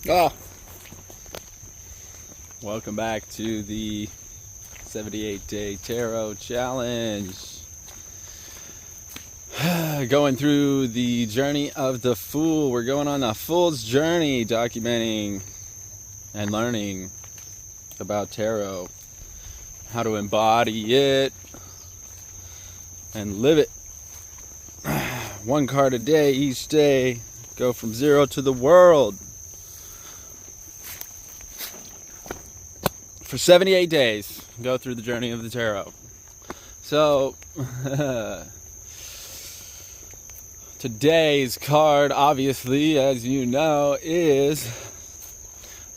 Oh, welcome back to the 78-day tarot challenge. Going through the journey of the Fool. We're going on a Fool's journey, documenting and learning about tarot, how to embody it and live it. One card a day, each day. Go from zero to the world. For 78 days, go through the journey of the tarot. So, today's card, obviously, as you know, is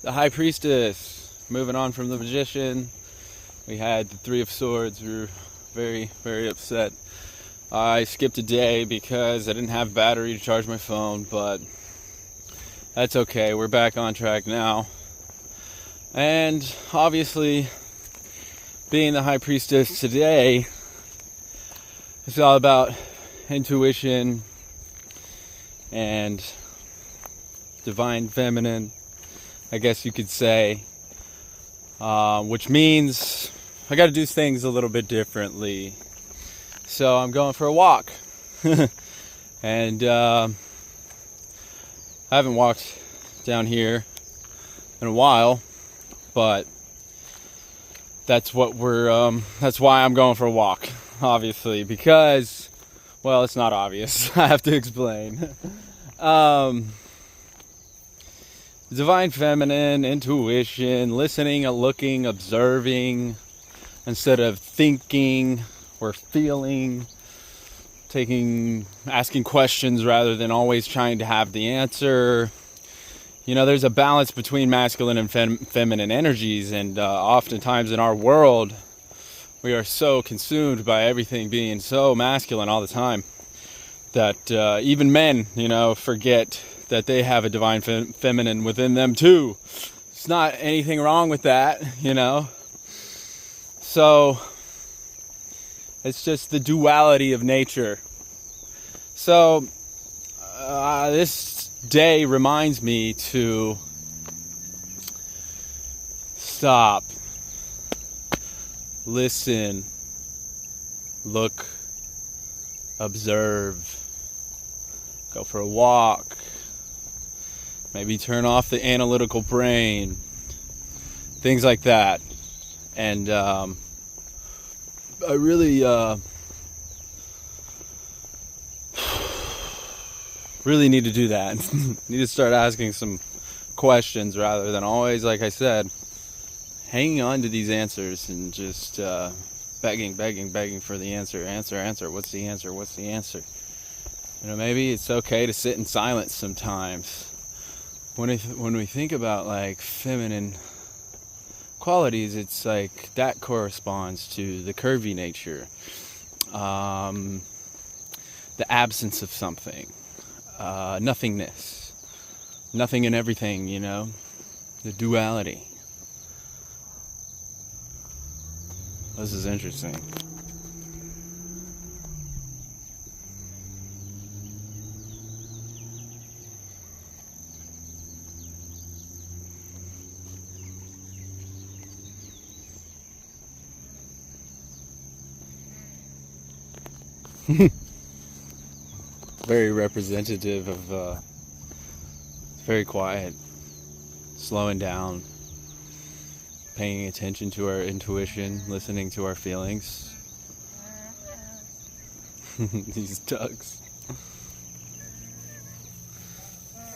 the High Priestess. Moving on from the Magician, we had the Three of Swords. We were very, very upset. I skipped a day because I didn't have battery to charge my phone, but that's okay. We're back on track now. And obviously, being the High Priestess today, it's all about intuition and divine feminine, I guess you could say, which means I got to do things a little bit differently. So I'm going for a walk. And I haven't walked down here in a while. But that's what that's why I'm going for a walk, obviously, because, well, it's not obvious. I have to explain. Divine feminine, intuition, listening, looking, observing, instead of thinking or feeling, asking questions rather than always trying to have the answer. You know, there's a balance between masculine and feminine energies, and oftentimes in our world, we are so consumed by everything being so masculine all the time that even men, forget that they have a divine feminine within them too. It's not anything wrong with that, So, it's just the duality of nature. So, this day reminds me to stop, listen, look, observe, go for a walk, maybe turn off the analytical brain, things like that. And I really need to do that. Need to start asking some questions rather than always, like I said, hanging on to these answers and just begging for the answer. What's the answer? Maybe it's okay to sit in silence sometimes. When we think about like feminine qualities, it's like that corresponds to the curvy nature, the absence of something. Nothingness, nothing and everything, the duality. This is interesting. Very representative of very quiet, slowing down, paying attention to our intuition, listening to our feelings. These ducks,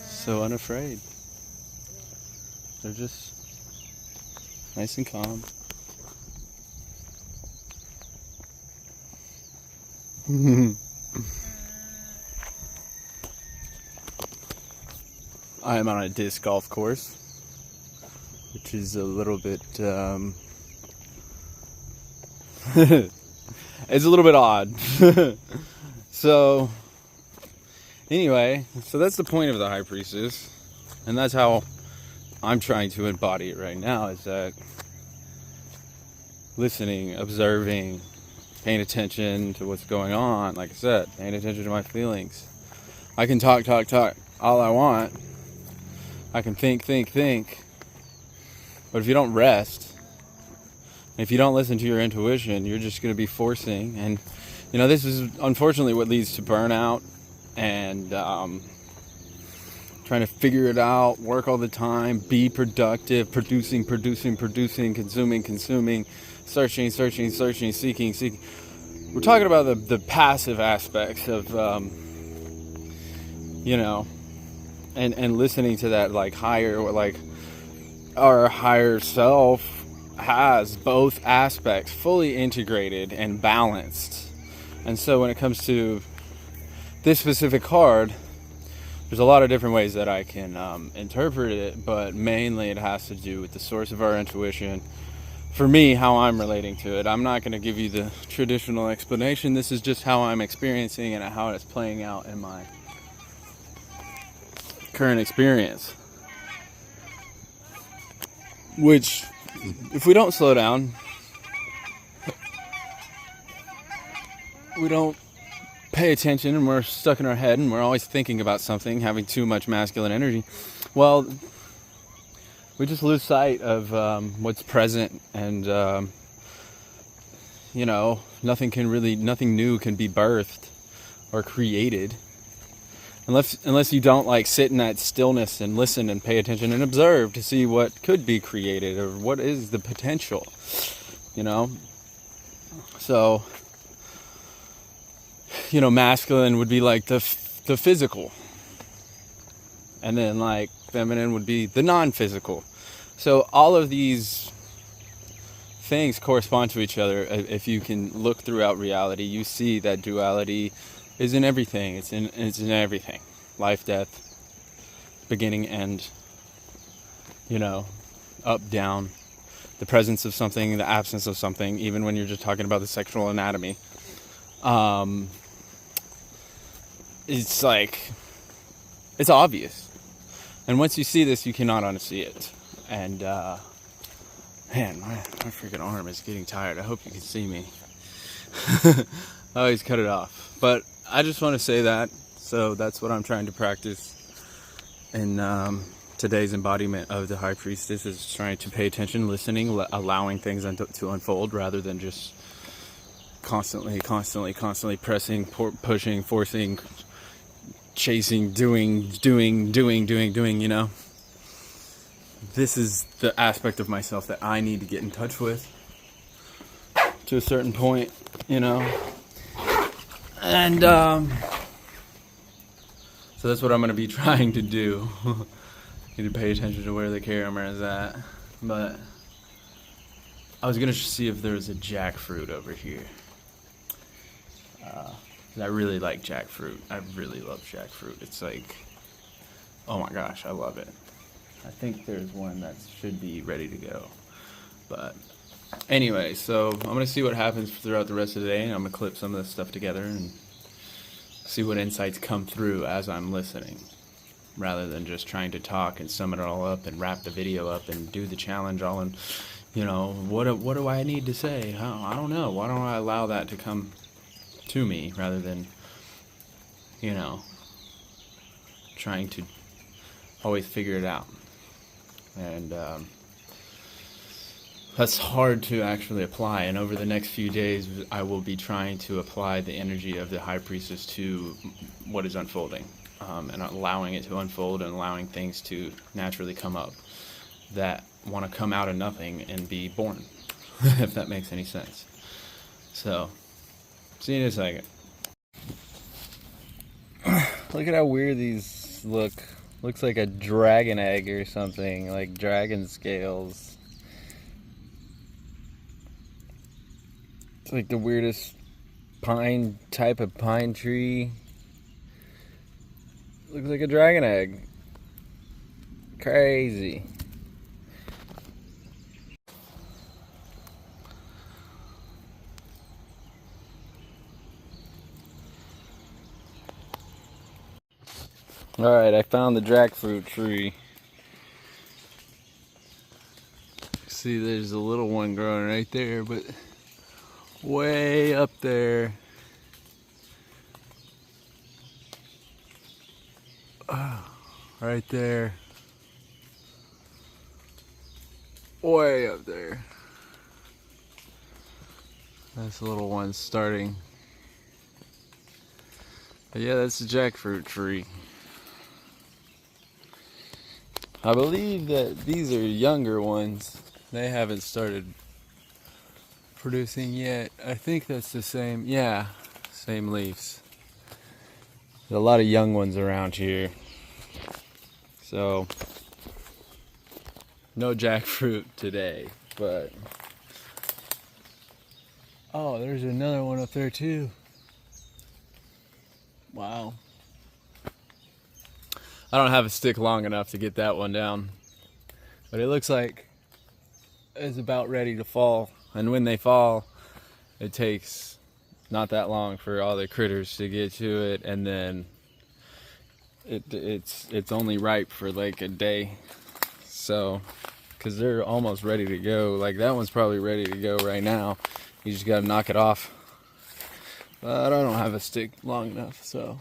so unafraid. They're just nice and calm. I am on a disc golf course, which is a little bit, it's a little bit odd. So, anyway, that's the point of the High Priestess, and that's how I'm trying to embody it right now, is that listening, observing, paying attention to what's going on, like I said, paying attention to my feelings. I can talk all I want, I can think. But if you don't rest, if you don't listen to your intuition, you're just going to be forcing. And, this is unfortunately what leads to burnout and trying to figure it out, work all the time, be productive, producing, consuming, searching, seeking. We're talking about the passive aspects of, and listening to that our higher self has both aspects fully integrated and balanced. And so when it comes to this specific card, there's a lot of different ways that I can interpret it, but mainly it has to do with the source of our intuition. For me, how I'm relating to it. I'm not going to give you the traditional explanation. This is just how I'm experiencing and how it's playing out in my current experience. Which, if we don't slow down, we don't pay attention, and we're stuck in our head, and we're always thinking about something, having too much masculine energy, well, we just lose sight of what's present, and nothing new can be birthed or created unless you don't sit in that stillness and listen and pay attention and observe to see what could be created or what is the potential. So masculine would be the physical, and then feminine would be the non-physical. So all of these things correspond to each other. If you can look throughout reality, you see that duality is in everything. It's in everything. Life, death, beginning, end, up, down, the presence of something, the absence of something, even when you're just talking about the sexual anatomy. It's it's obvious. And once you see this, you cannot unsee it. And, man, my freaking arm is getting tired. I hope you can see me. I always cut it off. But I just want to say that. So that's what I'm trying to practice in today's embodiment of the High Priestess, is trying to pay attention, listening, allowing things to unfold rather than just constantly pressing, pushing, forcing, chasing, doing, This is the aspect of myself that I need to get in touch with to a certain point, And so that's what I'm going to be trying to do. Need to pay attention to where the camera is at. But I was going to see if there was a jackfruit over here. I really like jackfruit. I really love jackfruit. It's oh my gosh, I love it. I think there's one that should be ready to go. But anyway, so I'm going to see what happens throughout the rest of the day, and I'm going to clip some of this stuff together and see what insights come through as I'm listening, rather than just trying to talk and sum it all up and wrap the video up and do the challenge all in, what do I need to say? I don't know. Why don't I allow that to come to me rather than, trying to always figure it out. And that's hard to actually apply. And over the next few days, I will be trying to apply the energy of the High Priestess to what is unfolding, and allowing it to unfold and allowing things to naturally come up that want to come out of nothing and be born, if that makes any sense. So, see you in a second. Look at how weird these look. Looks like a dragon egg or something, like dragon scales. It's like the weirdest type of pine tree. Looks like a dragon egg. Crazy. Alright, I found the jackfruit tree. See, there's a little one growing right there, but way up there. Right there. way up there. This little one's starting. But yeah, that's the jackfruit tree. I believe that these are younger ones. They haven't started producing yet. I think that's the same, yeah, same leaves. There's a lot of young ones around here. So, no jackfruit today, but... Oh, there's another one up there too. Wow. I don't have a stick long enough to get that one down. But it looks like it's about ready to fall. And when they fall, it takes not that long for all the critters to get to it, and then it's only ripe for like a day. So, because they're almost ready to go. Like that one's probably ready to go right now. You just gotta knock it off. But I don't have a stick long enough, so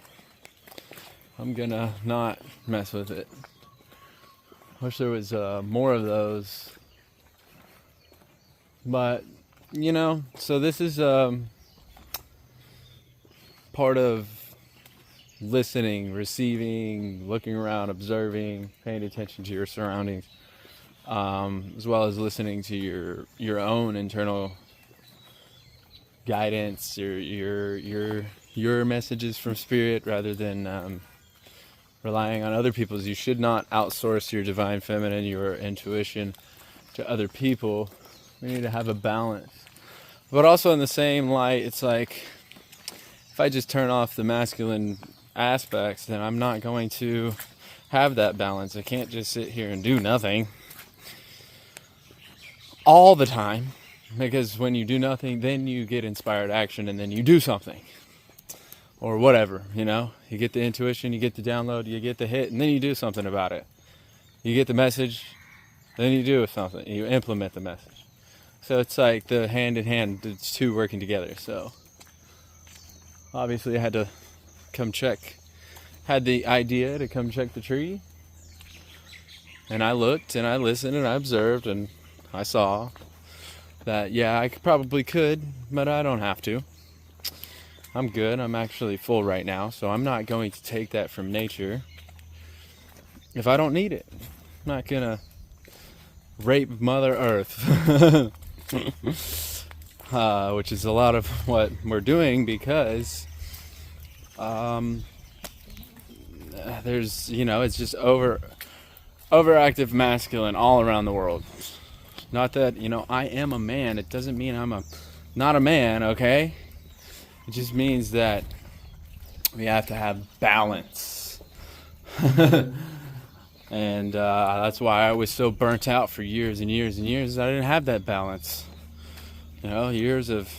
I'm gonna not mess with it. Wish there was more of those. But, you know, so this is part of listening, receiving, looking around, observing, paying attention to your surroundings, as well as listening to your own internal guidance, your messages from spirit, rather than relying on other people's. You should not outsource your divine feminine, your intuition, to other people. We need to have a balance. But also in the same light, it's like, if I just turn off the masculine aspects, then I'm not going to have that balance. I can't just sit here and do nothing all the time. Because when you do nothing, then you get inspired action, and then you do something. Or whatever, you know. You get the intuition, you get the download, you get the hit, and then you do something about it. You get the message, then you do something. You implement the message. So it's like the hand in hand, it's two working together. So obviously I had to come check, had the idea to come check the tree. And I looked, and I listened, and I observed, and I saw that, yeah, I probably could, but I don't have to. I'm good. I'm actually full right now, so I'm not going to take that from nature if I don't need it. I'm not going to rape Mother Earth, which is a lot of what we're doing, because there's, you know, it's just overactive masculine all around the world. Not that, you know, I am a man. It doesn't mean I'm not a man, okay? It just means that we have to have balance. And that's why I was so burnt out for years and years and years. I didn't have that balance. You know, years of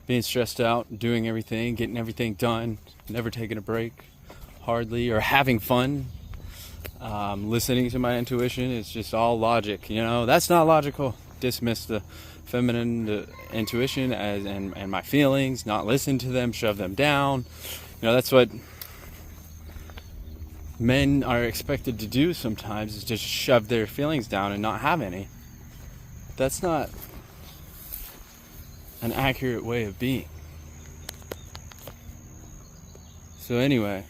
being stressed out, doing everything, getting everything done, never taking a break, hardly, or having fun. Listening to my intuition is just all logic, you know. That's not logical. Dismiss the feminine, the intuition and my feelings, not listen to them, shove them down. You know, that's what men are expected to do sometimes, is just shove their feelings down and not have any. That's not an accurate way of being. So anyway,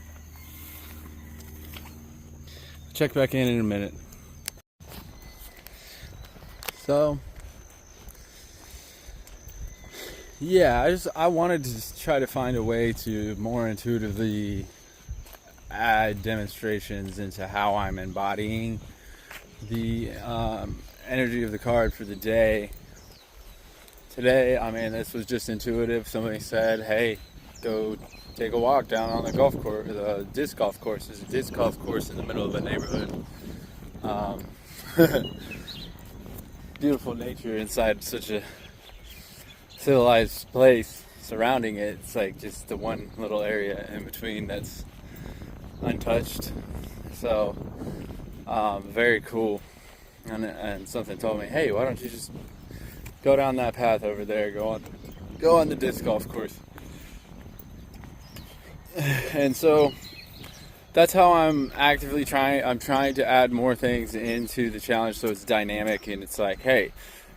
check back in a minute. So, yeah, I wanted to just try to find a way to more intuitively add demonstrations into how I'm embodying the energy of the card for the day. Today, I mean, this was just intuitive. Somebody said, hey, go take a walk down on the golf course, the disc golf course. There's a disc golf course in the middle of the neighborhood. Beautiful nature inside such a civilized place surrounding it. It's like just the one little area in between that's untouched. So, very cool. And something told me, hey, why don't you just go down that path over there, go on the disc golf course. And so that's how I'm actively trying. I'm trying to add more things into the challenge so it's dynamic, and it's like, hey,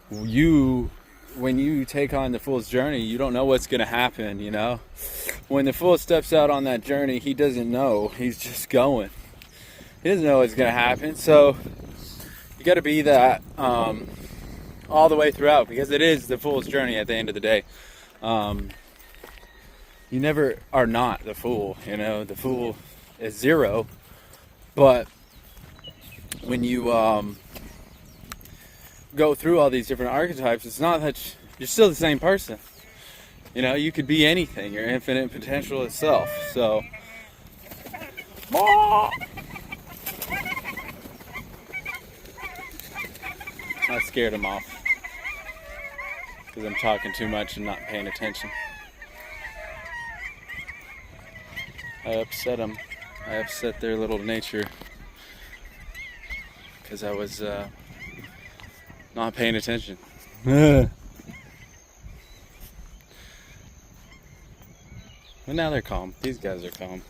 when you take on the Fool's journey, you don't know what's going to happen, you know? When the Fool steps out on that journey, he doesn't know. He's just going. He doesn't know what's going to happen. So you got to be that all the way throughout, because it is the Fool's journey at the end of the day. You never are not the Fool, you know? The Fool is zero, but when you go through all these different archetypes, it's not that you're still the same person. You know, you could be anything, your infinite potential itself. So I scared him off because I'm talking too much and not paying attention. I upset them. I upset their little nature because I was not paying attention. But now they're calm. These guys are calm.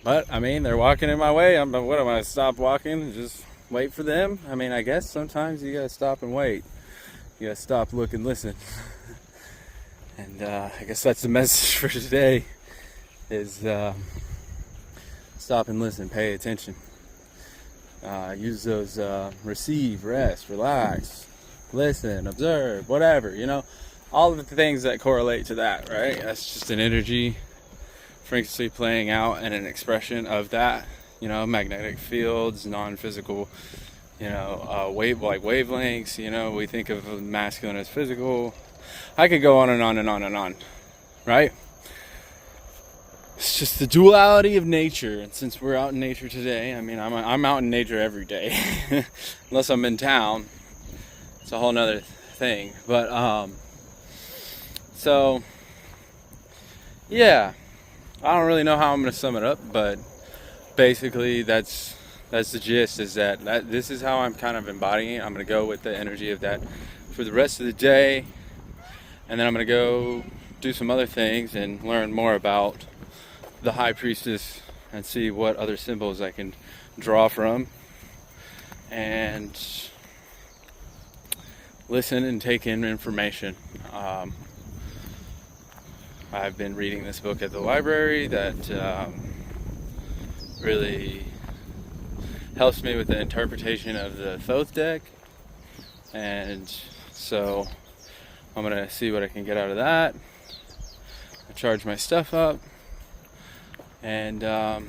But I mean, they're walking in my way. What am I? Stop walking and just wait for them? I mean, I guess sometimes you gotta stop and wait. You gotta stop, look, and listen. And I guess that's the message for today: is stop and listen, pay attention. Use those receive, rest, relax, listen, observe, whatever, you know, all of the things that correlate to that, right? That's just an energy frequency playing out and an expression of that, you know, magnetic fields, non-physical, you know, wavelengths, you know, we think of masculine as physical. I could go on and on and on and on, right? It's just the duality of nature, and since we're out in nature today, I mean, I'm out in nature every day, unless I'm in town. It's a whole nother thing, but so yeah, I don't really know how I'm gonna sum it up, but basically that's the gist. Is that this is how I'm kind of embodying it. I'm gonna go with the energy of that for the rest of the day, and then I'm gonna go do some other things and learn more about the High Priestess and see what other symbols I can draw from and listen and take in information. I've been reading this book at the library that really helps me with the interpretation of the Thoth deck, and so I'm gonna see what I can get out of that. I charge my stuff up, and yeah,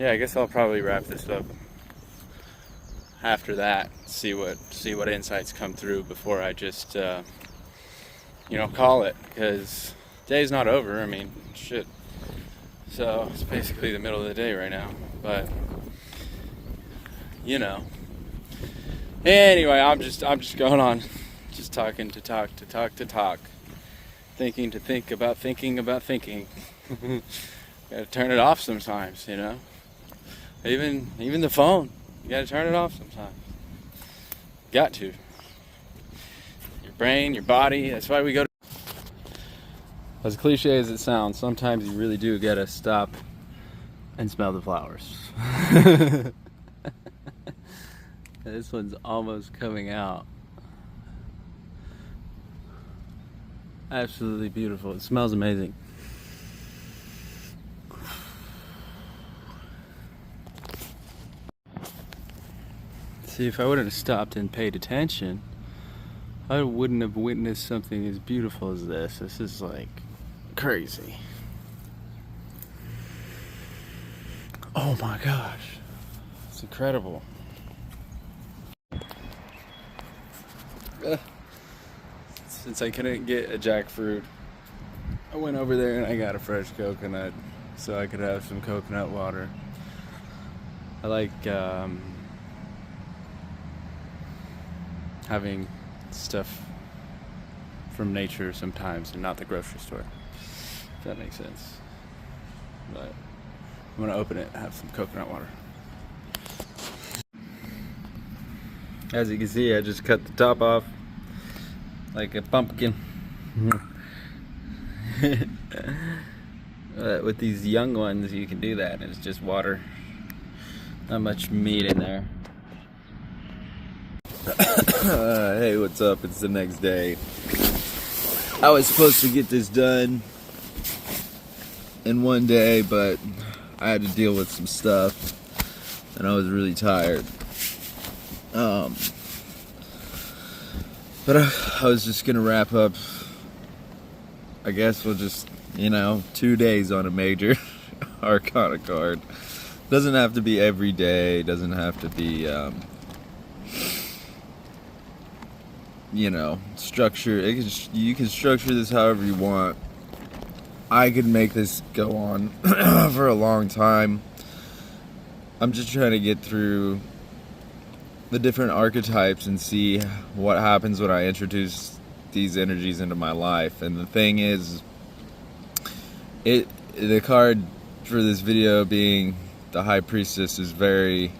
I guess I'll probably wrap this up after that. See what insights come through before I just call it, because day's not over. I mean, shit. So it's basically the middle of the day right now, but you know. Anyway, I'm just going on, just talking to talk, thinking to think about thinking about thinking. Gotta turn it off sometimes, you know. Even the phone, you gotta turn it off sometimes. Got to. Your brain, your body. That's why we go to. As cliche as it sounds, sometimes you really do gotta stop and smell the flowers. This one's almost coming out. Absolutely beautiful. It smells amazing. See, if I wouldn't have stopped and paid attention, I wouldn't have witnessed something as beautiful as this. This is like crazy. Oh my gosh. It's incredible. Since I couldn't get a jackfruit, I went over there and I got a fresh coconut so I could have some coconut water. I like having stuff from nature sometimes and not the grocery store, if that makes sense. But I'm gonna open it and have some coconut water. As you can see, I just cut the top off like a pumpkin. With these young ones, you can do that. It's just water. Not much meat in there. Hey, what's up? It's the next day. I was supposed to get this done in one day, but I had to deal with some stuff, and I was really tired. But I was just gonna wrap up. I guess we'll just, 2 days on a major Arcana card. Doesn't have to be every day. Doesn't have to be, structure. You can structure this however you want. I could make this go on for a long time. I'm just trying to get through the different archetypes and see what happens when I introduce these energies into my life. And the thing is, the card for this video being the High Priestess is very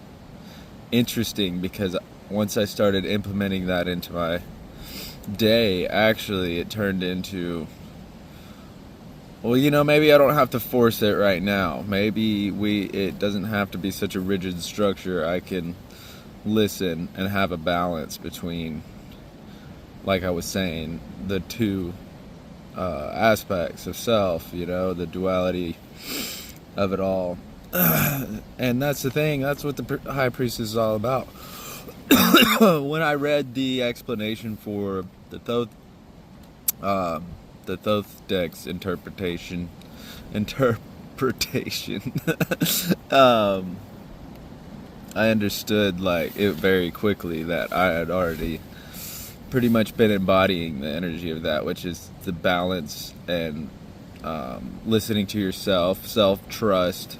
interesting, because once I started implementing that into my day, actually it turned into, well, maybe I don't have to force it right now. Maybe it doesn't have to be such a rigid structure. I can listen and have a balance between, like I was saying, the two aspects of self, the duality of it all. And that's the thing. That's what the High Priestess is all about. When I read the explanation for the Thoth Deck's interpretation, I understood it very quickly that I had already pretty much been embodying the energy of that, which is the balance and listening to yourself, self-trust,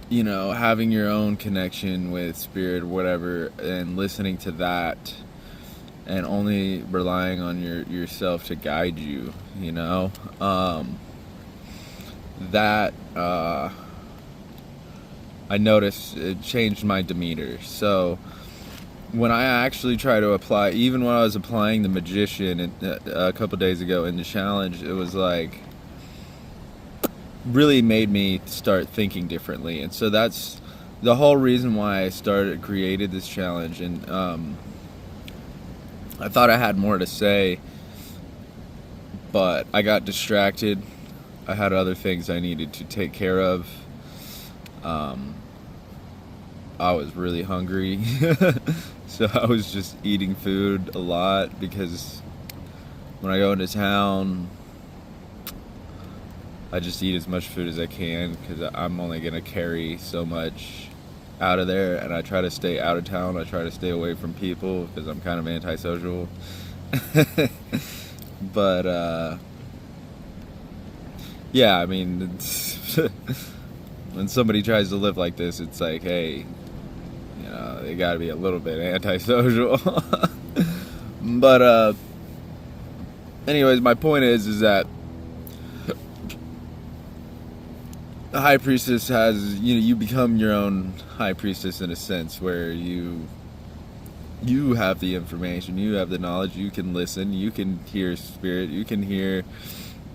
having your own connection with spirit or whatever, and listening to that, and only relying on yourself to guide you, that I noticed it changed my demeanor. So when I actually try to apply, even when I was applying the Magician a couple days ago in the challenge, it was really made me start thinking differently. And so that's the whole reason why I created this challenge. And I thought I had more to say, but I got distracted. I had other things I needed to take care of. I was really hungry, so I was just eating food a lot, because when I go into town, I just eat as much food as I can, because I'm only going to carry so much out of there, and I try to stay out of town. I try to stay away from people, because I'm kind of antisocial. But, yeah, I mean, when somebody tries to live like this, it's like, hey, they gotta be a little bit antisocial. But, anyways, my point is that the High Priestess has, you become your own High Priestess in a sense, where you have the information, you have the knowledge, you can listen, you can hear spirit, you can hear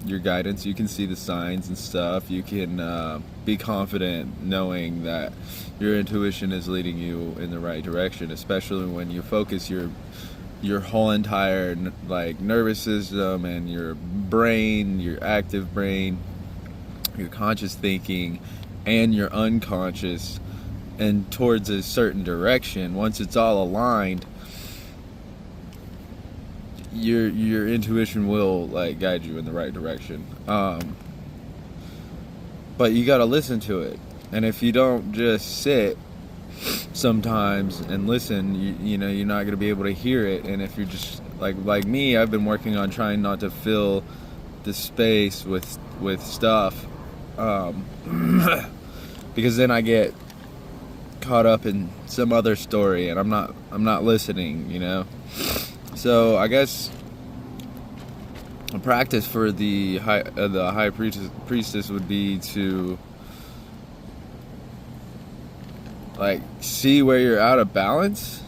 your guidance, you can see the signs and stuff, you can be confident knowing that your intuition is leading you in the right direction, especially when you focus your whole entire nervous system and your brain, your active brain, your conscious thinking, and your unconscious, and towards a certain direction. Once it's all aligned, your intuition will guide you in the right direction. But you gotta listen to it, and if you don't just sit sometimes and listen, you're not gonna be able to hear it. And if you're just like me, I've been working on trying not to fill the space with stuff, because then I get caught up in some other story, and I'm not listening, So I guess a practice for the high priestess would be to see where you're out of balance,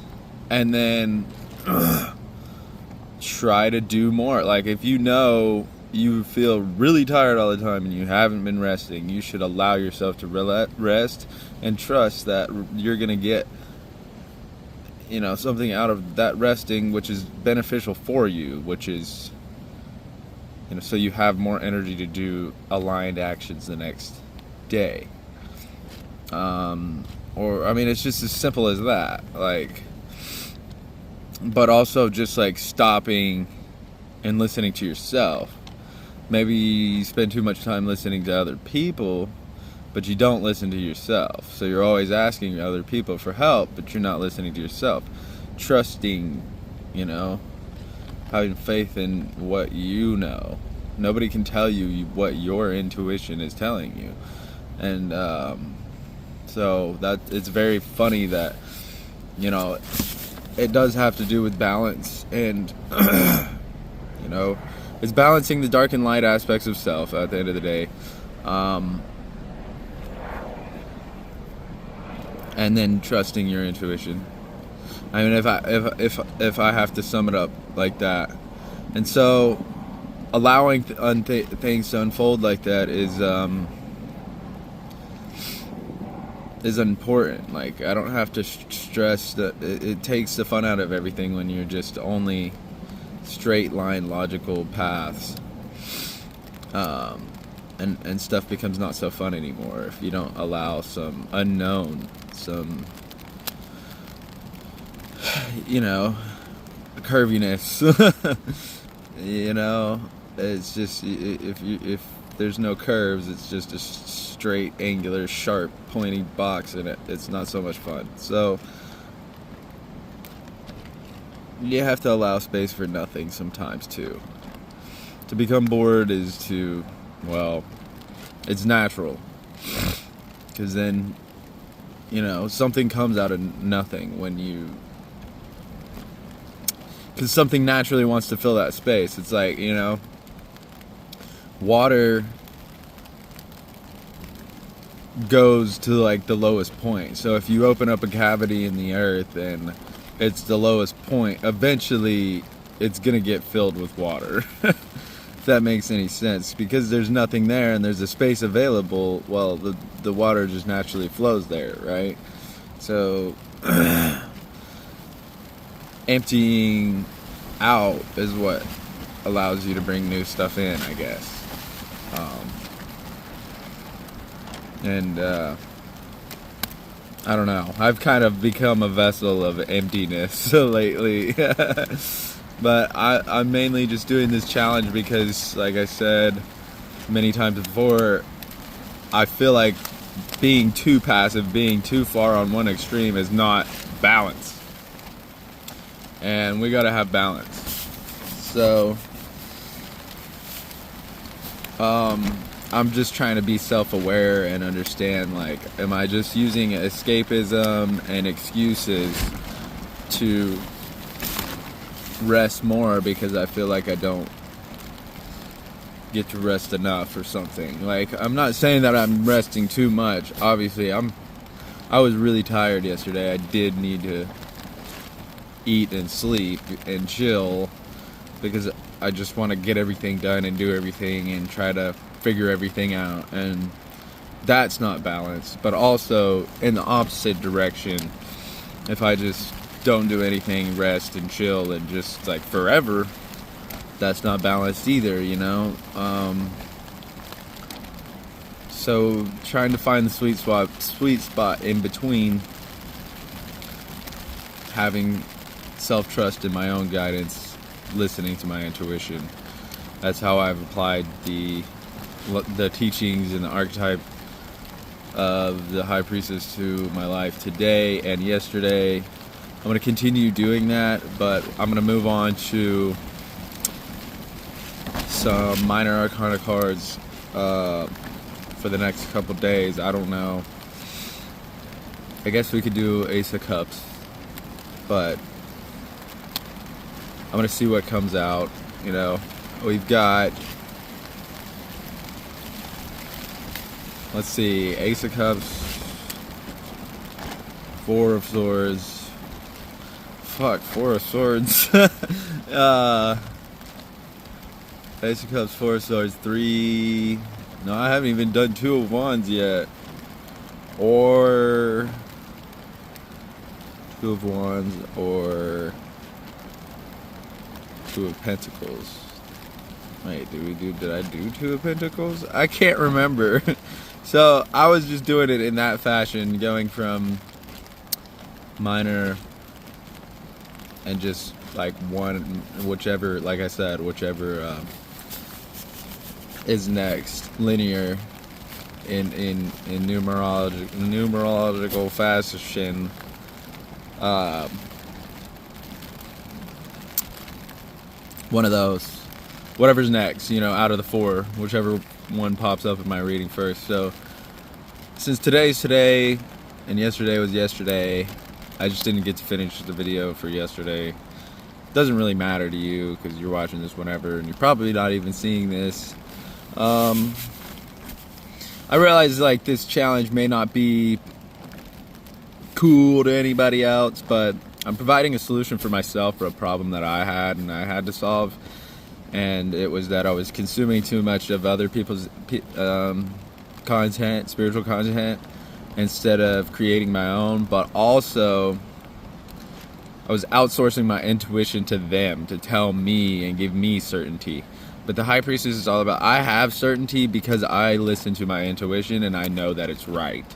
and then try to do more. Like, if you know you feel really tired all the time and you haven't been resting, you should allow yourself to rest and trust that you're going to get, you know, something out of that resting which is beneficial for you, which is, you know, so you have more energy to do aligned actions the next day. Or, I mean, it's just as simple as that. Like, but also just like stopping and listening to yourself. Maybe you spend too much time listening to other people, but you don't listen to yourself. So you're always asking other people for help, but you're not listening to yourself. Trusting, you know, having faith in what you know. Nobody can tell you what your intuition is telling you. And so that it's very funny that, you know, it does have to do with balance. And, you know, it's balancing the dark and light aspects of self at the end of the day. And then trusting your intuition. I mean, if I have to sum it up like that. And so allowing things to unfold like that is important. Like, I don't have to stress that it takes the fun out of everything when you're just only straight line logical paths, and stuff becomes not so fun anymore if you don't allow some unknown, some, you know, curviness. You know, it's just, if there's no curves, it's just a straight, angular, sharp, pointy box, and it's not so much fun. So you have to allow space for nothing sometimes too. To become bored is to, well, it's natural, because then, you know, something comes out of nothing when you, because something naturally wants to fill that space. It's like, you know, water goes to like the lowest point. So if you open up a cavity in the earth and it's the lowest point, eventually it's gonna get filled with water. If that makes any sense, because there's nothing there and there's a space available. Well, the water just naturally flows there, right? So emptying out is what allows you to bring new stuff in, I guess. And I don't know, I've kind of become a vessel of emptiness lately. But I'm mainly just doing this challenge because, like I said many times before, I feel like being too passive, being too far on one extreme is not balance. And we gotta have balance. So I'm just trying to be self-aware and understand, like, am I just using escapism and excuses to rest more because I feel like I don't get to rest enough or something? Like, I'm not saying that I'm resting too much. Obviously, I was really tired yesterday. I did need to eat and sleep and chill because I just want to get everything done and do everything and try to figure everything out, and that's not balanced. But also in the opposite direction, if I just don't do anything, rest and chill and just like forever, that's not balanced either, you know. So trying to find the sweet spot in between, having self-trust in my own guidance, listening to my intuition. That's how I've applied the teachings and the archetype of the high priestess to my life today and yesterday. I'm going to continue doing that, but I'm going to move on to some minor arcana cards for the next couple days. I don't know. I guess we could do Ace of Cups, but I'm going to see what comes out. You know, we've got, let's see, Ace of Cups, Four of Swords. Fuck, Four of Swords. Ace of Cups, Four of Swords, 3. No, I haven't even done Two of Wands yet. Or Two of Wands or Two of Pentacles. Wait, did I do Two of Pentacles? I can't remember. So I was just doing it in that fashion, going from minor and just like one, whichever, like I said, whichever is next, linear in numerological fashion. One of those, whatever's next, out of the four, whichever one pops up in my reading first. So since today's today and yesterday was yesterday, I just didn't get to finish the video for yesterday. Doesn't really matter to you because you're watching this whenever, and you're probably not even seeing this. I realize like this challenge may not be cool to anybody else, but I'm providing a solution for myself for a problem that I had and I had to solve. And it was that I was consuming too much of other people's content, spiritual content, instead of creating my own. But also, I was outsourcing my intuition to them to tell me and give me certainty. But the High Priestess is all about, I have certainty because I listen to my intuition and I know that it's right.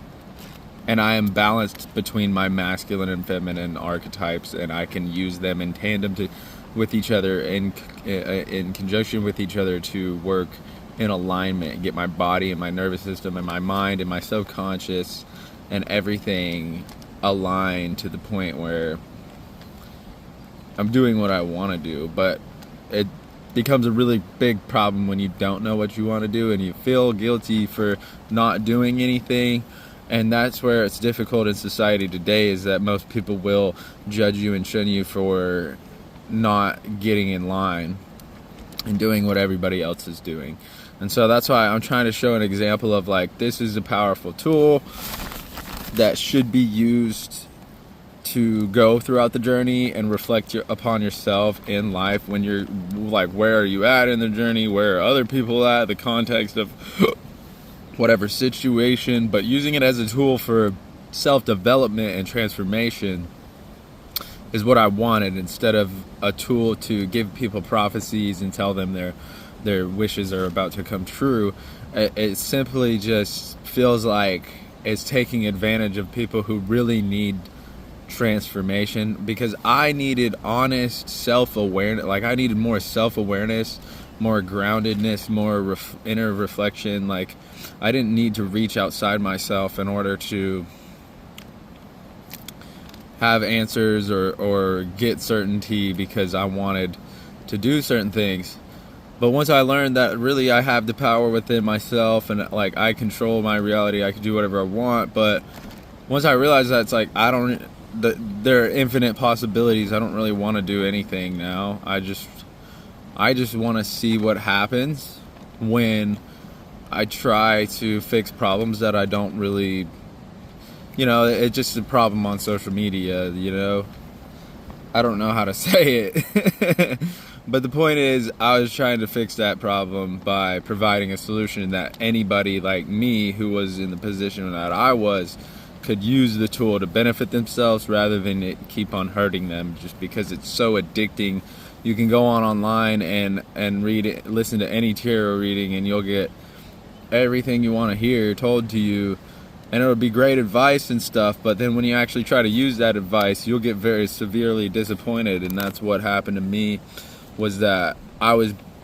And I am balanced between my masculine and feminine archetypes, and I can use them in tandem with each other, in conjunction with each other, to work in alignment and get my body and my nervous system and my mind and my subconscious and everything aligned to the point where I'm doing what I want to do. But it becomes a really big problem when you don't know what you want to do and you feel guilty for not doing anything. And that's where it's difficult in society today, is that most people will judge you and shun you for not getting in line and doing what everybody else is doing. And so that's why I'm trying to show an example of like, this is a powerful tool that should be used to go throughout the journey and reflect upon yourself in life when you're like, where are you at in the journey? Where are other people at? The context of whatever situation, but using it as a tool for self-development and transformation is what I wanted, instead of a tool to give people prophecies and tell them their wishes are about to come true. It simply just feels like it's taking advantage of people who really need transformation, because I needed honest self-awareness. Like, I needed more self-awareness, more groundedness, more inner reflection. Like, I didn't need to reach outside myself in order to have answers or get certainty because I wanted to do certain things. But once I learned that really I have the power within myself and like I control my reality, I can do whatever I want. But once I realized that, it's like there are infinite possibilities. I don't really want to do anything now. I just want to see what happens when I try to fix problems that I don't really, it's just a problem on social media, I don't know how to say it. But the point is, I was trying to fix that problem by providing a solution that anybody like me who was in the position that I was could use the tool to benefit themselves rather than it keep on hurting them, just because it's so addicting. You can go online and read it, listen to any tarot reading, and you'll get everything you want to hear told to you, and it'll be great advice and stuff, but then when you actually try to use that advice, you'll get very severely disappointed. And that's what happened to me, was that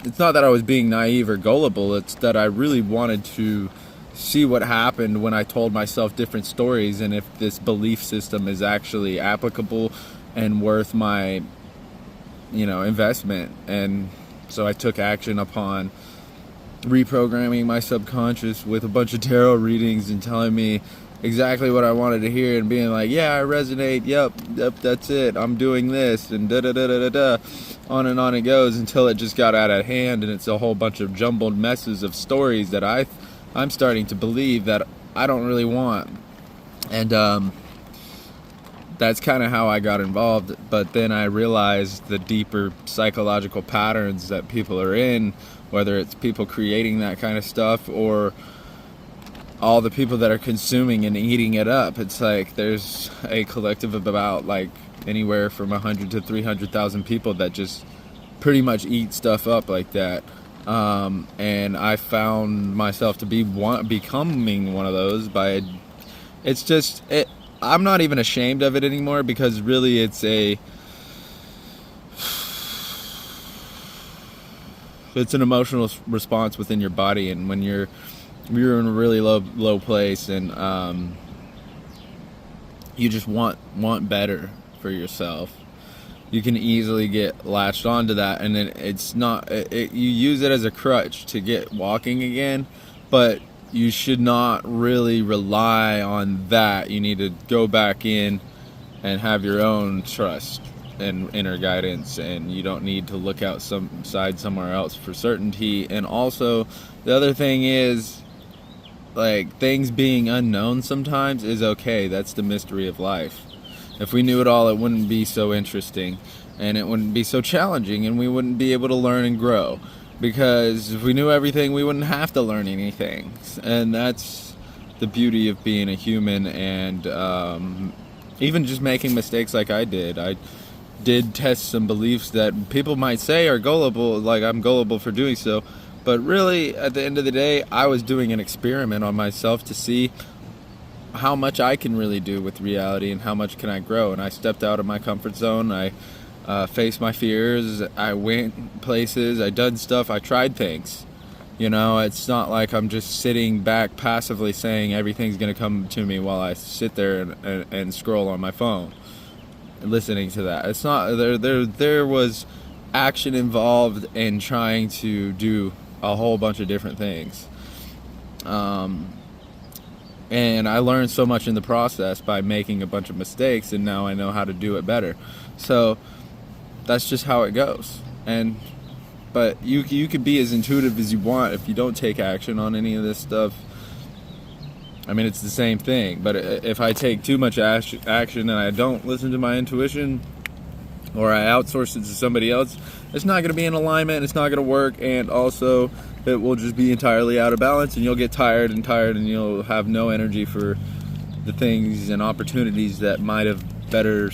it's not that I was being naive or gullible, it's that I really wanted to see what happened when I told myself different stories, and if this belief system is actually applicable and worth my investment. And so I took action upon reprogramming my subconscious with a bunch of tarot readings and telling me exactly what I wanted to hear, and being like, yeah, I resonate, yep, that's it, I'm doing this, and da-da-da-da-da-da. On and on it goes until it just got out of hand, and it's a whole bunch of jumbled messes of stories that I'm starting to believe that I don't really want. And that's kind of how I got involved. But then I realized the deeper psychological patterns that people are in, whether it's people creating that kind of stuff or all the people that are consuming and eating it up. It's like there's a collective of about like anywhere from 100 to 300,000 people that just pretty much eat stuff up like that. And I found myself to be becoming one of those by I'm not even ashamed of it anymore, because really it's an emotional response within your body, and when you're in a really low place, and you just want better for yourself, you can easily get latched onto that, and then it's not you use it as a crutch to get walking again, but you should not really rely on that. You need to go back in and have your own trust and inner guidance, and you don't need to look outside somewhere else for certainty. And also, the other thing is, like, things being unknown sometimes is okay. That's the mystery of life. If we knew it all, it wouldn't be so interesting, and it wouldn't be so challenging, and we wouldn't be able to learn and grow. Because if we knew everything, we wouldn't have to learn anything. And that's the beauty of being a human, and even just making mistakes like I did. I did test some beliefs that people might say are gullible, like I'm gullible for doing so. But really, at the end of the day, I was doing an experiment on myself to see how much I can really do with reality and how much can I grow. And I stepped out of my comfort zone. I faced my fears. I went places. I done stuff. I tried things. You know, it's not like I'm just sitting back passively saying everything's going to come to me while I sit there and scroll on my phone, listening to that. It's not, there was action involved in trying to do a whole bunch of different things. And I learned so much in the process by making a bunch of mistakes, and now I know how to do it better. So that's just how it goes. But you can be as intuitive as you want if you don't take action on any of this stuff. I mean, it's the same thing. But if I take too much action and I don't listen to my intuition, or I outsource it to somebody else, it's not going to be in alignment, it's not going to work, and also it will just be entirely out of balance, and you'll get tired, and you'll have no energy for the things and opportunities that might have better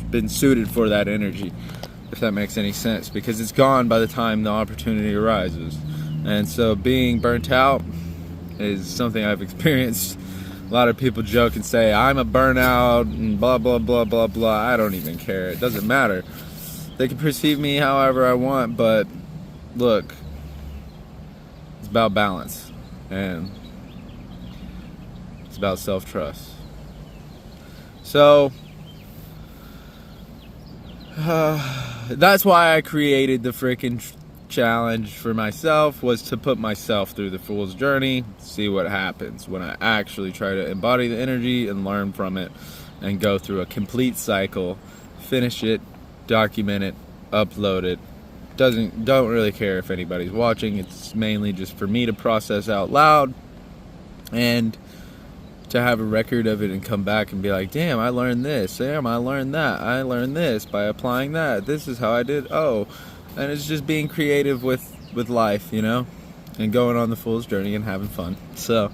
been suited for that energy, if that makes any sense, because it's gone by the time the opportunity arises. And so being burnt out is something I've experienced. A lot of people joke and say, I'm a burnout and blah, blah, blah, blah, blah. I don't even care. It doesn't matter. They can perceive me however I want, but look, it's about balance, and it's about self-trust. So, that's why I created the freaking challenge for myself, was to put myself through the fool's journey, see what happens when I actually try to embody the energy and learn from it, and go through a complete cycle, finish it, document it, upload it. Don't really care if anybody's watching. It's mainly just for me to process out loud and to have a record of it and come back and be like, damn, I learned this, damn, I learned that, I learned this by applying that, this is how I did, oh. And it's just being creative with life, you know, and going on the fool's journey and having fun. So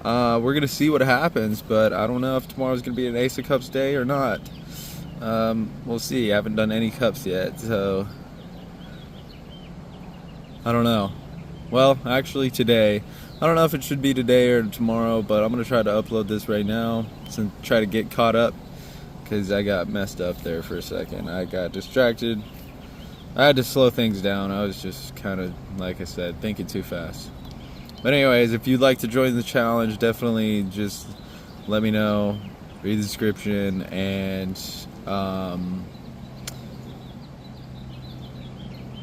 we're going to see what happens, but I don't know if tomorrow's going to be an Ace of Cups day or not. We'll see. I haven't done any cups yet, so I don't know. Well, actually today. I don't know if it should be today or tomorrow, but I'm going to try to upload this right now and try to get caught up, because I got messed up there for a second. I got distracted. I had to slow things down. I was just kind of, like I said, thinking too fast. But anyways, if you'd like to join the challenge, definitely just let me know. Read the description, and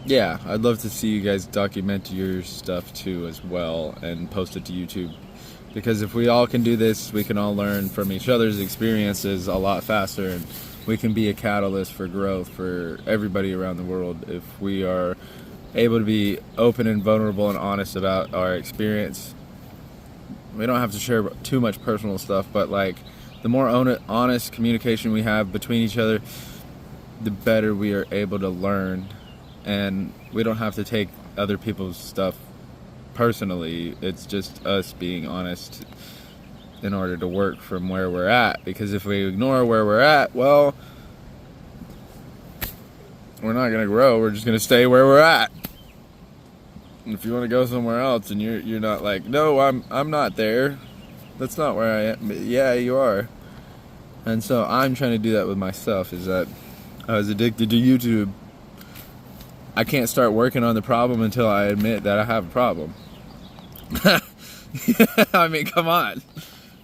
yeah, I'd love to see you guys document your stuff too as well and post it to YouTube. Because if we all can do this, we can all learn from each other's experiences a lot faster, and we can be a catalyst for growth for everybody around the world if we are able to be open and vulnerable and honest about our experience. We don't have to share too much personal stuff, but like the more honest communication we have between each other, the better we are able to learn. And we don't have to take other people's stuff personally. It's just us being honest in order to work from where we're at. Because if we ignore where we're at, well, we're not going to grow. We're just going to stay where we're at. And if you want to go somewhere else and you're not like, no, I'm not there. That's not where I am. Yeah, you are. And so I'm trying to do that with myself, is that I was addicted to YouTube. I can't start working on the problem until I admit that I have a problem. I mean, come on.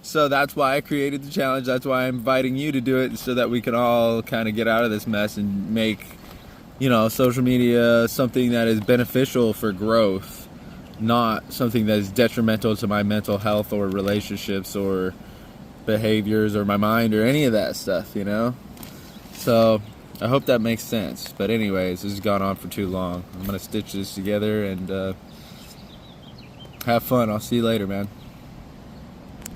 So that's why I created the challenge. That's why I'm inviting you to do it, so that we can all kind of get out of this mess and make, social media something that is beneficial for growth, not something that is detrimental to my mental health or relationships or behaviors or my mind or any of that stuff, So I hope that makes sense. But anyways, this has gone on for too long. I'm going to stitch this together and have fun. I'll see you later, man.